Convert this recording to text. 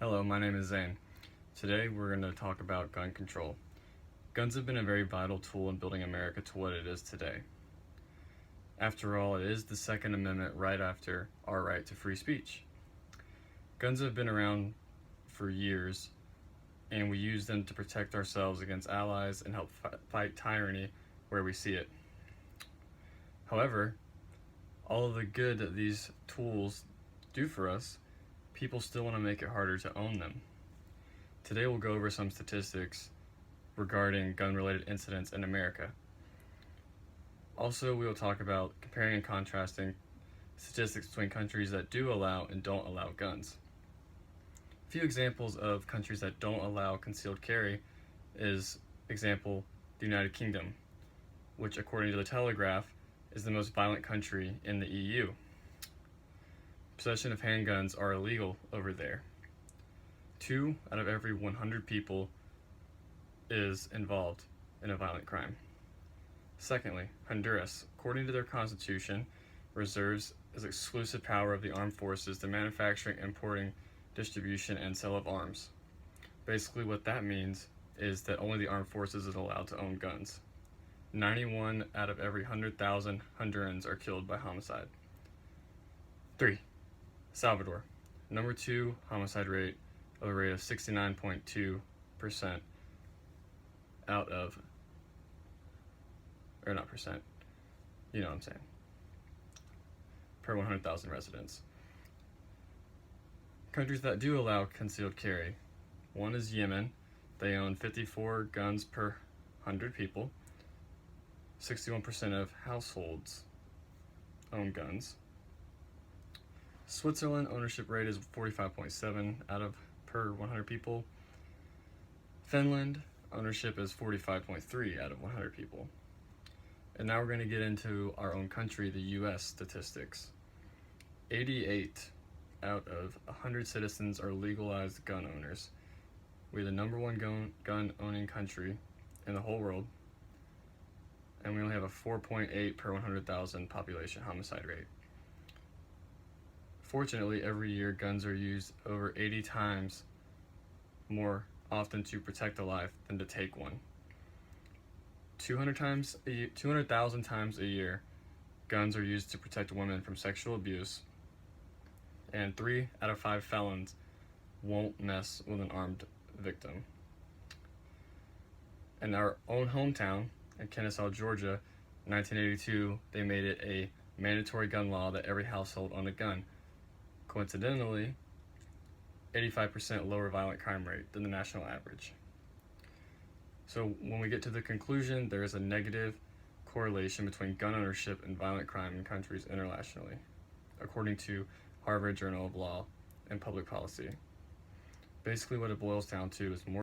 Hello, my name is Zane. Today we're going to talk about gun control. Guns have been a very vital tool in building America to what it is today. After all, it is the Second Amendment right after our right to free speech. Guns have been around for years, and we use them to protect ourselves against allies and help fight tyranny where we see it. However, all of the good that these tools do for us, people still want to make it harder to own them. Today we'll go over some statistics regarding gun-related incidents in America. Also, we will talk about comparing and contrasting statistics between countries that do allow and don't allow guns. A few examples of countries that don't allow concealed carry is, example, the United Kingdom, which according to the Telegraph is the most violent country in the EU. Possession of handguns are illegal over there. 2 out of every 100 people is involved in a violent crime. Secondly, Honduras, according to their constitution, reserves as exclusive power of the armed forces the manufacturing, importing, distribution, and sale of arms. Basically what that means is that only the armed forces is allowed to own guns. 91 out of every 100,000 Hondurans are killed by homicide. 3. Salvador, number 2 homicide rate of a rate of 69.2% out of, or not percent, you know what I'm saying, per 100,000 residents. Countries that do allow concealed carry, one is Yemen. They own 54 guns per 100 people. 61% of households own guns. Switzerland ownership rate is 45.7 out of per 100 people. Finland ownership is 45.3 out of 100 people. And now we're going to get into our own country, the US statistics. 88 out of 100 citizens are legalized gun owners. We're the number one gun owning country in the whole world. And we only have a 4.8 per 100,000 population homicide rate. Fortunately, every year guns are used over 80 times more often to protect a life than to take one. 200,000 times a year, guns are used to protect women from sexual abuse, and 3 out of 5 felons won't mess with an armed victim. In our own hometown, in Kennesaw, Georgia, in 1982, they made it a mandatory gun law that every household owned a gun. Coincidentally, 85% lower violent crime rate than the national average. So when we get to the conclusion, there is a negative correlation between gun ownership and violent crime in countries internationally, according to Harvard Journal of Law and Public Policy. Basically what it boils down to is more